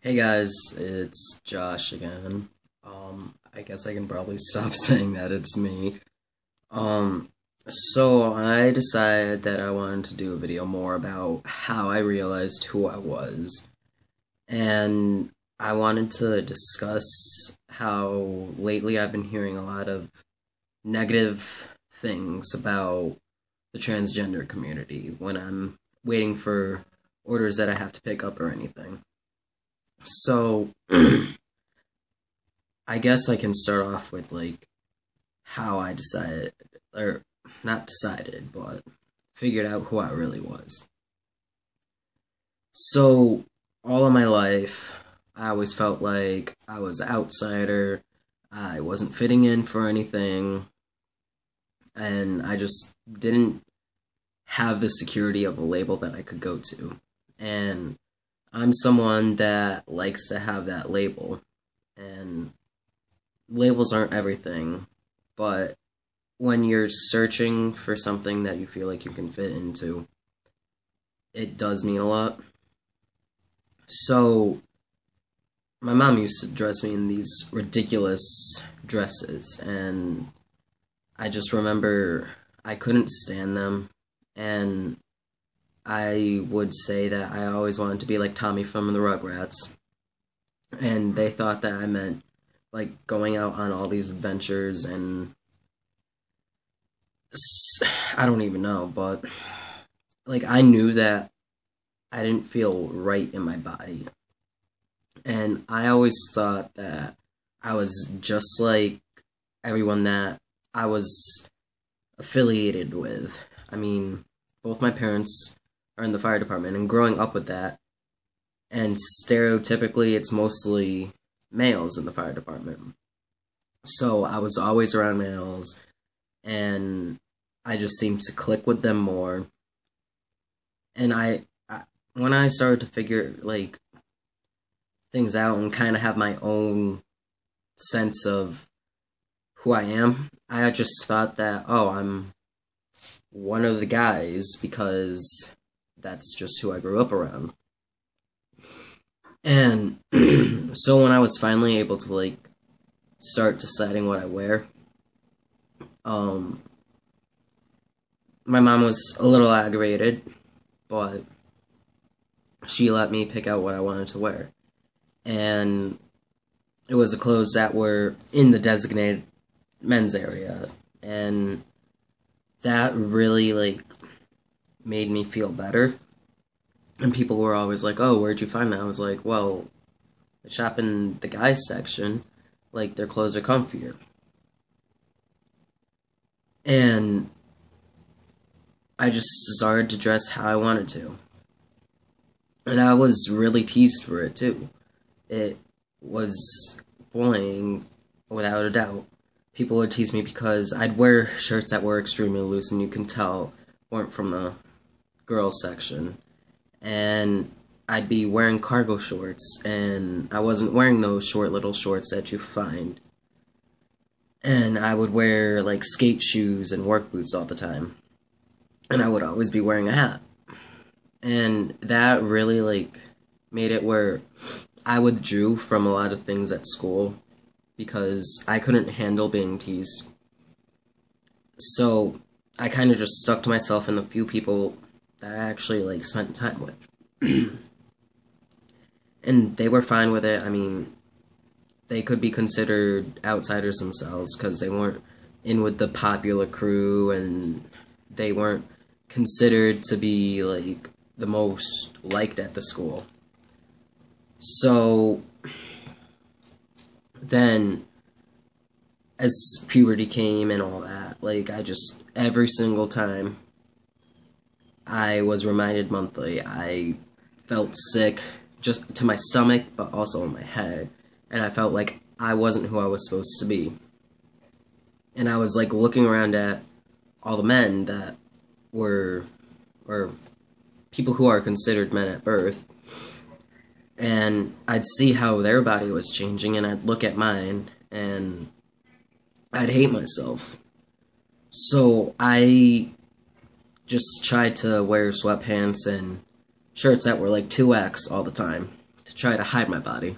Hey guys, it's Josh again. I guess I can probably stop saying that it's me. Um, so I decided that I wanted to do a video more about how I realized who I was. And I wanted to discuss how lately I've been hearing a lot of negative things about the transgender community when I'm waiting for orders that I have to pick up or anything. So, I guess I can start off with how I decided, or not decided, but figured out who I really was. So, all of my life, I always felt like I was an outsider. I wasn't fitting in for anything, and I just didn't have the security of a label that I could go to. And I'm someone that likes to have that label, and labels aren't everything, but when you're searching for something that you feel like you can fit into, it does mean a lot. So, my mom used to dress me in these ridiculous dresses, and I just remember I couldn't stand them, and I would say that I always wanted to be like Tommy from the Rugrats, and they thought that I meant like going out on all these adventures and I don't even know, but like I knew that I didn't feel right in my body. And I always thought that I was just like everyone that I was affiliated with. I mean, both my parents are in the fire department, and growing up with that, and stereotypically, it's mostly males in the fire department. So I was always around males, and I just seemed to click with them more. And when I started to figure things out and kind of have my own sense of who I am, I just thought that I'm one of the guys because that's just who I grew up around. And so when I was finally able to start deciding what I wear, um my mom was a little aggravated, but she let me pick out what I wanted to wear. And it was the clothes that were in the designated men's area. And that really, made me feel better. And people were always like, oh, where'd you find that? I was like, well, I shop in the guys section. Like, their clothes are comfier. And I just started to dress how I wanted to. And I was really teased for it, too. It was bullying, without a doubt. People would tease me because I'd wear shirts that were extremely loose, and you can tell weren't from the girls section. And I'd be wearing cargo shorts, and I wasn't wearing those short little shorts that you find. And I would wear, skate shoes and work boots all the time. And I would always be wearing a hat. And that really, made it where I withdrew from a lot of things at school because I couldn't handle being teased. So I kind of just stuck to myself and the few people that I actually, spent time with. And they were fine with it. I mean, they could be considered outsiders themselves because they weren't in with the popular crew, and they weren't considered to be, the most liked at the school. So, then, as puberty came and all that, every single time I was reminded monthly, I felt sick just to my stomach, but also in my head, and I felt like I wasn't who I was supposed to be. And I was, looking around at all the men that were, or people who are considered men at birth, and I'd see how their body was changing, and I'd look at mine, and I'd hate myself. So I just tried to wear sweatpants and shirts that were 2X all the time to try to hide my body.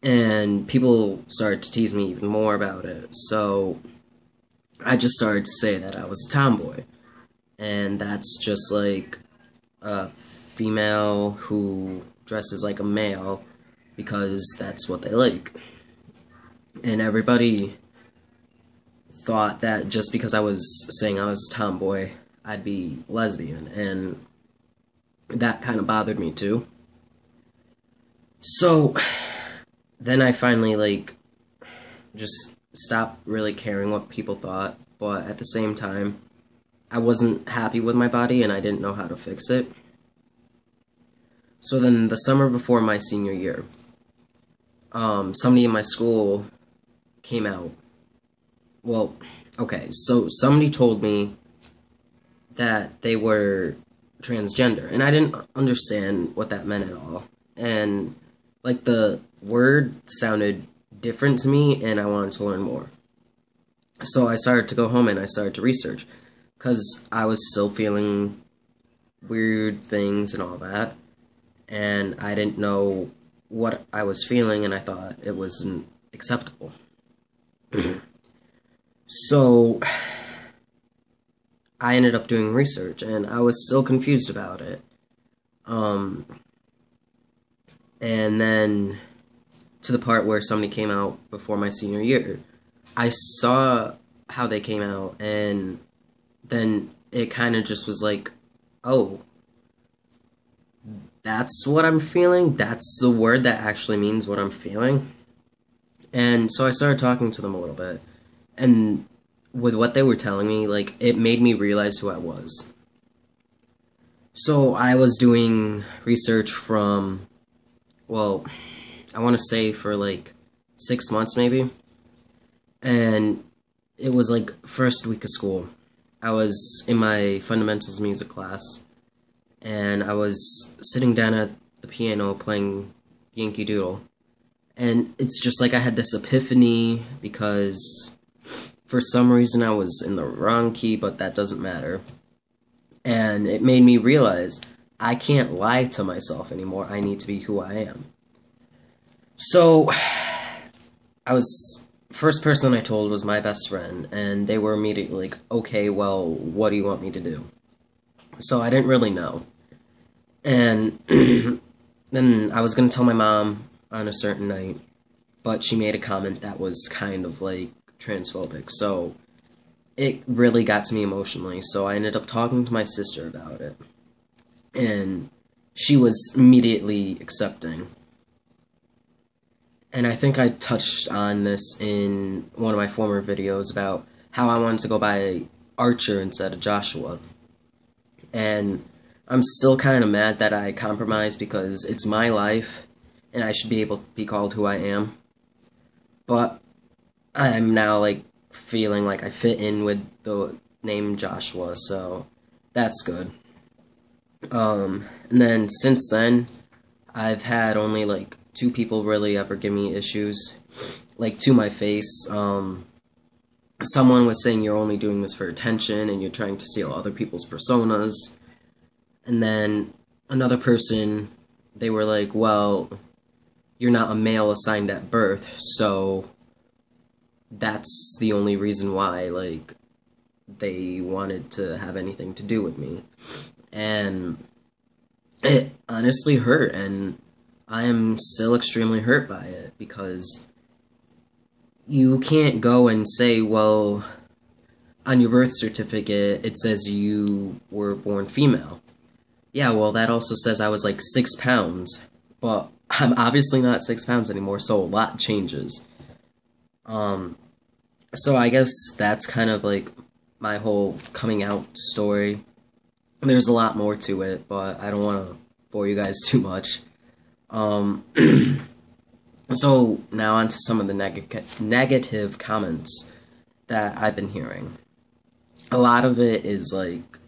And people started to tease me even more about it, so I just started to say that I was a tomboy. And that's just like a female who dresses like a male because that's what they like. And everybody thought that just because I was saying I was a tomboy, I'd be lesbian, and that kind of bothered me too. So then I finally, like, just stopped really caring what people thought, but at the same time, I wasn't happy with my body and I didn't know how to fix it. So then the summer before my senior year, somebody in my school came out. Well, okay, so somebody told me that they were transgender, and I didn't understand what that meant at all. And, like, the word sounded different to me, and I wanted to learn more. So I started to go home and I started to research, because I was still feeling weird things and all that, and I didn't know what I was feeling, and I thought it wasn't acceptable. So I ended up doing research, and I was still confused about it. And then to the part where somebody came out before my senior year, I saw how they came out, and then it kind of just was like, oh, that's what I'm feeling? That's the word that actually means what I'm feeling? And so I started talking to them a little bit, and with what they were telling me, like, it made me realize who I was. So I was doing research from, well, I want to say for like 6 months maybe, and it was like first week of school. I was in my fundamentals music class, and I was sitting down at the piano playing Yankee Doodle, and it's just like I had this epiphany because for some reason I was in the wrong key, but that doesn't matter. And it made me realize I can't lie to myself anymore. I need to be who I am. So first person I told was my best friend, and they were immediately like, okay, well, what do you want me to do? So I didn't really know. And then I was going to tell my mom on a certain night, but she made a comment that was kind of like transphobic, so it really got to me emotionally. So I ended up talking to my sister about it, and she was immediately accepting. And I think I touched on this in one of my former videos about how I wanted to go by Archer instead of Joshua. And I'm still kind of mad that I compromised because it's my life and I should be able to be called who I am. But I'm now, like, feeling like I fit in with the name Joshua, so that's good. And then since then, I've had only, like, 2 people really ever give me issues, like, to my face. Someone was saying you're only doing this for attention and you're trying to steal other people's personas. And then another person, they were like, well, you're not a male assigned at birth, so that's the only reason why, like, they wanted to have anything to do with me. And it honestly hurt, and I am still extremely hurt by it, because you can't go and say, well, on your birth certificate, it says you were born female. Yeah, well, that also says I was, like, 6 pounds, but I'm obviously not 6 pounds anymore, so a lot changes. So I guess that's kind of, like, my whole coming out story. There's a lot more to it, but I don't want to bore you guys too much. So now on to some of the negative comments that I've been hearing. A lot of it is like,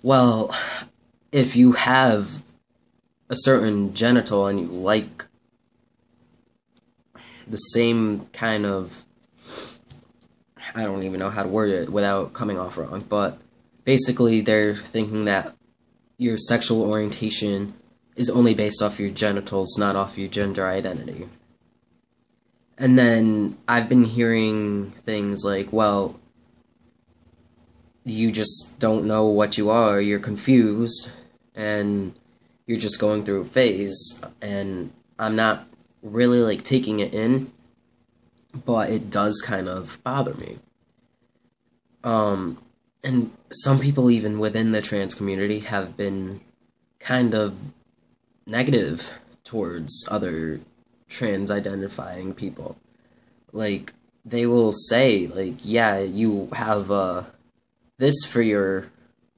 well, if you have a certain genital and you like the same kind of, I don't even know how to word it without coming off wrong, but basically they're thinking that your sexual orientation is only based off your genitals, not off your gender identity. And then I've been hearing things like, well, you just don't know what you are, you're confused, and you're just going through a phase, and I'm not really, like, taking it in, but it does kind of bother me. And some people even within the trans community have been kind of negative towards other trans-identifying people. Like, they will say, like, yeah, you have, this for your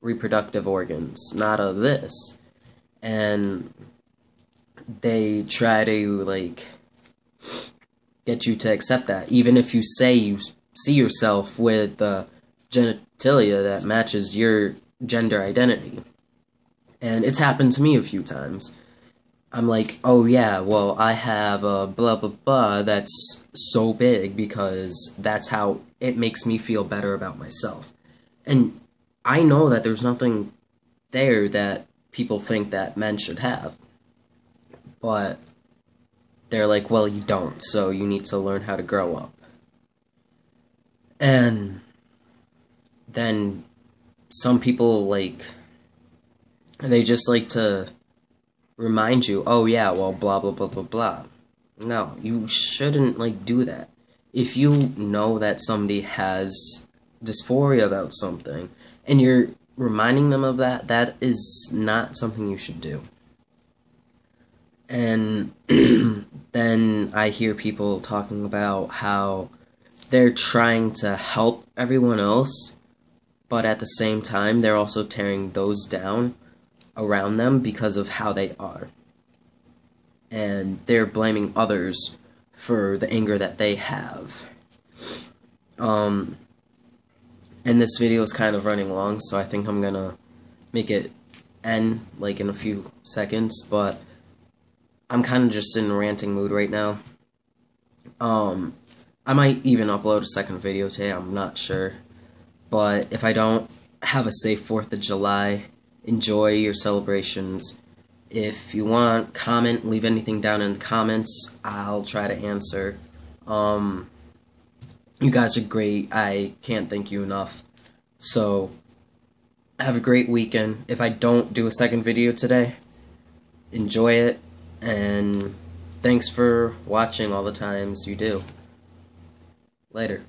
reproductive organs, not a this. And they try to, like, get you to accept that, even if you say you see yourself with the genitalia that matches your gender identity. And it's happened to me a few times. I'm like, oh yeah, well, I have a blah blah blah that's so big because that's how it makes me feel better about myself. And I know that there's nothing there that people think that men should have. But they're like, well, you don't, so you need to learn how to grow up. And then some people, like, they just like to remind you, oh yeah, well, blah, blah, blah, blah, blah. No, you shouldn't, like, do that. If you know that somebody has dysphoria about something, and you're reminding them of that, that is not something you should do. And then I hear people talking about how they're trying to help everyone else, but at the same time, they're also tearing those down around them because of how they are. And they're blaming others for the anger that they have. And this video is kind of running long, so I think I'm gonna make it end, like, in a few seconds, but I'm kind of just in a ranting mood right now. I might even upload a second video today, I'm not sure. But if I don't, have a safe 4th of July. Enjoy your celebrations. If you want, comment, leave anything down in the comments. I'll try to answer. You guys are great. I can't thank you enough. So, have a great weekend. If I don't do a second video today, enjoy it. And thanks for watching all the times you do. Later.